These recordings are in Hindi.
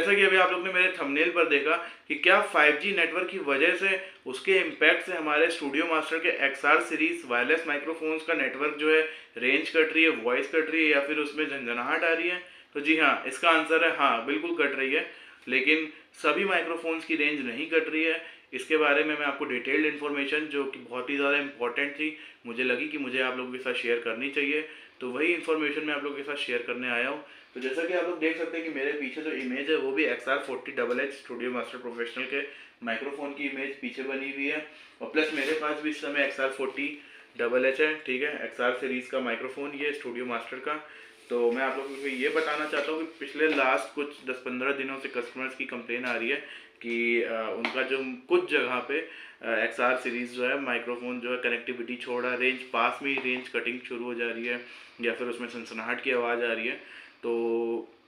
जैसा कि अभी आप लोग ने मेरे थंबनेल पर देखा कि क्या 5G नेटवर्क की वजह से उसके इम्पैक्ट से हमारे स्टूडियो मास्टर के XR सीरीज वायरलेस माइक्रोफोन्स का नेटवर्क जो है रेंज कट रही है, वॉइस कट रही है या फिर उसमें झंझनाहट आ रही है। तो जी हाँ, इसका आंसर है हाँ, बिल्कुल कट रही है। लेकिन सभी माइक्रोफोन्स की रेंज नहीं कट रही है। इसके बारे में मैं आपको डिटेल्ड इन्फॉर्मेशन जो कि बहुत ही ज़्यादा इंपॉर्टेंट थी, मुझे लगी कि मुझे आप लोगों के साथ शेयर करनी चाहिए, तो वही इन्फॉर्मेशन मैं आप लोगों के साथ शेयर करने आया हूँ। तो जैसा कि आप लोग देख सकते हैं कि मेरे पीछे जो इमेज है वो भी XR40HH स्टूडियो मास्टर प्रोफेशनल के माइक्रोफोन की इमेज पीछे बनी हुई है। और प्लस मेरे पास भी इस समय XR40HH है, ठीक है, XR सीरीज़ का माइक्रोफोन ये स्टूडियो मास्टर का। तो मैं आप लोगों को ये बताना चाहता हूँ कि पिछले लास्ट कुछ 10-15 दिनों से कस्टमर्स की कंप्लेन आ रही है कि उनका जो कुछ जगह पे XR सीरीज़ जो है माइक्रोफोन जो है कनेक्टिविटी छोड़ रहा है, रेंज पास में ही रेंज कटिंग शुरू हो जा रही है या फिर उसमें सनसनाहट की आवाज़ आ रही है। तो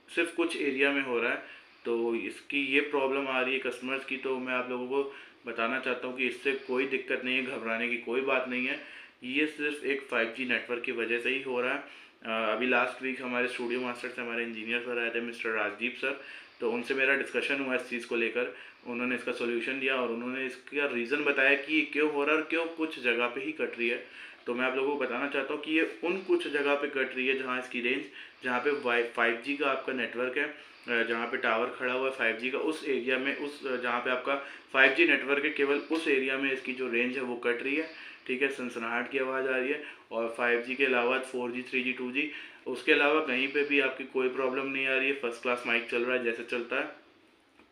सिर्फ कुछ एरिया में हो रहा है, तो इसकी ये प्रॉब्लम आ रही है कस्टमर्स की। तो मैं आप लोगों को बताना चाहता हूँ कि इससे कोई दिक्कत नहीं है, घबराने की कोई बात नहीं है, ये सिर्फ एक 5G नेटवर्क की वजह से ही हो रहा है। अभी लास्ट वीक हमारे स्टूडियो मास्टर से हमारे इंजीनियर सर आए थे, मिस्टर राजदीप सर। तो उनसे मेरा डिस्कशन हुआ इस चीज़ को लेकर, उन्होंने इसका सोल्यूशन दिया और उन्होंने इसका रीज़न बताया कि ये क्यों हो रहा है और क्यों कुछ जगह पे ही कट रही है। तो मैं आप लोगों को बताना चाहता हूँ कि ये उन कुछ जगह पे कट रही है जहाँ इसकी रेंज, जहाँ पे 5G का आपका नेटवर्क है, जहाँ पे टावर खड़ा हुआ है 5G का, उस एरिया में, उस जहाँ पे आपका 5G नेटवर्क है, केवल उस एरिया में इसकी जो रेंज है वो कट रही है, ठीक है, सनसनाहट की आवाज़ आ रही है। और 5G के अलावा 4G 3G 2G उसके अलावा कहीं पे भी आपकी कोई प्रॉब्लम नहीं आ रही है, फर्स्ट क्लास माइक चल रहा है जैसे चलता है।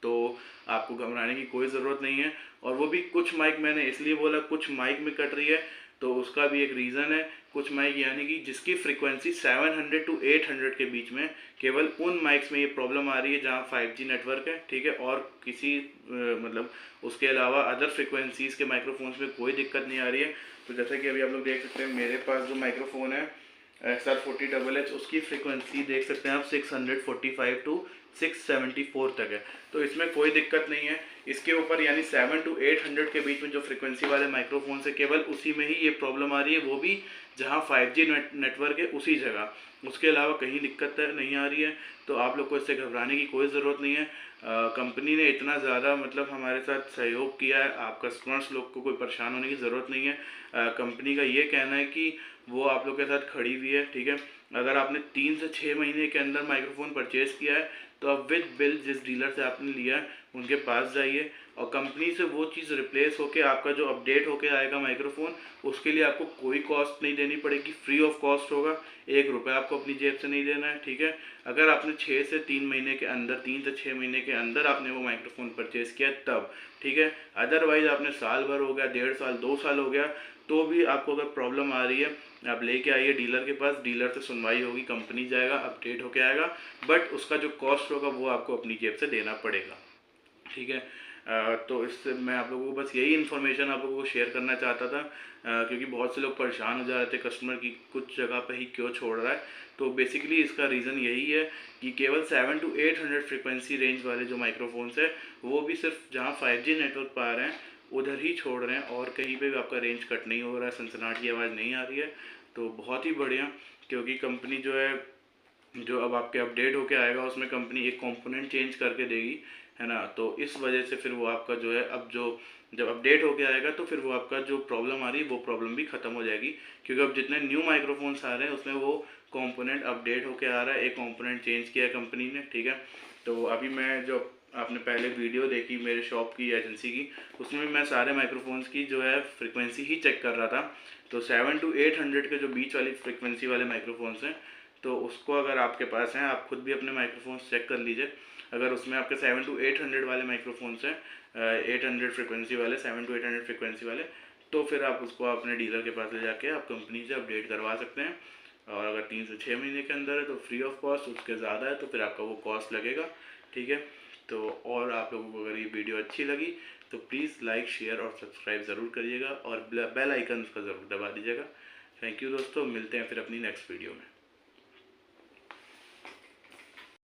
तो आपको घबराने की कोई ज़रूरत नहीं है। और वो भी कुछ माइक, मैंने इसलिए बोला कुछ माइक में कट रही है, तो उसका भी एक रीज़न है। कुछ माइक यानी कि जिसकी फ्रीक्वेंसी 700 to 800 के बीच में, केवल उन माइक्स में ये प्रॉब्लम आ रही है जहाँ 5G नेटवर्क है, ठीक है, और किसी मतलब उसके अलावा अदर फ्रिक्वेंसीज़ के माइक्रोफोन्स में कोई दिक्कत नहीं आ रही है। तो जैसा कि अभी आप लोग देख सकते हैं मेरे पास जो माइक्रोफोन है XR40HH, उसकी फ्रीक्वेंसी देख सकते हैं आप 645 to 674 तक है। तो इसमें कोई दिक्कत नहीं है। इसके ऊपर यानी 7 to 800 के बीच में जो फ्रीक्वेंसी वाले माइक्रोफोन से केवल उसी में ही ये प्रॉब्लम आ रही है, वो भी जहाँ 5G नेटवर्क है उसी जगह, उसके अलावा कहीं दिक्कत नहीं आ रही है। तो आप लोग को इससे घबराने की कोई ज़रूरत नहीं है। कंपनी ने इतना ज़्यादा मतलब हमारे साथ सहयोग किया है, आप कस्टमर्स लोग को कोई परेशान होने की ज़रूरत नहीं है। कंपनी का ये कहना है कि वो आप लोग के साथ खड़ी हुई है, ठीक है। अगर आपने 3 से 6 महीने के अंदर माइक्रोफोन परचेज़ किया है तो अब विद बिल जिस डीलर से आपने लिया है उनके पास जाइए और कंपनी से वो चीज़ रिप्लेस होके आपका जो अपडेट होके आएगा माइक्रोफोन, उसके लिए आपको कोई कॉस्ट नहीं देनी पड़ेगी, फ्री ऑफ कॉस्ट होगा, 1 रुपये आपको अपनी जेब से नहीं देना है, ठीक है। अगर आपने 6 से 3 महीने के अंदर, 3 से 6 महीने के अंदर आपने वो माइक्रोफोन परचेज़ किया तब, ठीक है। अदरवाइज़ आपने साल भर हो गया, 1.5 साल, 2 साल हो गया, तो भी आपको अगर प्रॉब्लम आ रही है, आप लेके आइए डीलर के पास, डीलर से सुनवाई होगी, कंपनी जाएगा, अपडेट होके आएगा, बट उसका जो कॉस्ट होगा वो आपको अपनी जेब से देना पड़ेगा, ठीक है। तो इससे मैं आप लोगों को बस यही इन्फॉर्मेशन आप लोगों को शेयर करना चाहता था, क्योंकि बहुत से लोग परेशान हो जा रहे थे कस्टमर की कुछ जगह पे ही क्यों छोड़ रहा है। तो बेसिकली इसका रीज़न यही है कि केवल 7 to 800 फ्रिक्वेंसी रेंज वाले जो माइक्रोफोन्स है वो भी सिर्फ जहाँ 5G नेटवर्क पा रहे हैं उधर ही छोड़ रहे हैं, और कहीं पे भी आपका रेंज कट नहीं हो रहा है, सनसनाहट की आवाज़ नहीं आ रही है। तो बहुत ही बढ़िया, क्योंकि कंपनी जो है, जो अब आपके अपडेट होके आएगा उसमें कंपनी एक कंपोनेंट चेंज करके देगी, है ना। तो इस वजह से फिर वो आपका जो है, अब जो जब अपडेट होके आएगा तो फिर वो आपका जो प्रॉब्लम आ रही है वो प्रॉब्लम भी ख़त्म हो जाएगी, क्योंकि अब जितने न्यू माइक्रोफोन्स आ रहे हैं उसमें वो कंपोनेंट अपडेट होके आ रहा है, एक कंपोनेंट चेंज किया है कंपनी ने, ठीक है। तो अभी मैं जो आपने पहले वीडियो देखी मेरे शॉप की एजेंसी की, उसमें मैं सारे माइक्रोफोन्स की जो है फ्रिक्वेंसी ही चेक कर रहा था। तो 7 to 800 के जो बीच वाली फ्रिक्वेंसी वाले माइक्रोफोन्स हैं, तो उसको अगर आपके पास हैं, आप खुद भी अपने माइक्रोफोन्स चेक कर लीजिए। अगर उसमें आपके 7 to 800 वाले माइक्रोफोन्स हैं, 800 फ्रिक्वेंसी वाले, 7 to 800 फ्रिक्वेंसी वाले, तो फिर आप उसको अपने डीलर के पास ले जाके आप कंपनी से अपडेट करवा सकते हैं। और अगर 3 से 6 महीने के अंदर है तो फ्री ऑफ कॉस्ट, उसके ज़्यादा है तो फिर आपका वो कॉस्ट लगेगा, ठीक है। तो और आप लोगों को अगर ये वीडियो अच्छी लगी तो प्लीज़ लाइक, शेयर और सब्सक्राइब ज़रूर करिएगा और बेल आइकन उसका ज़रूर दबा दीजिएगा। थैंक यू दोस्तों, मिलते हैं फिर अपनी नेक्स्ट वीडियो में।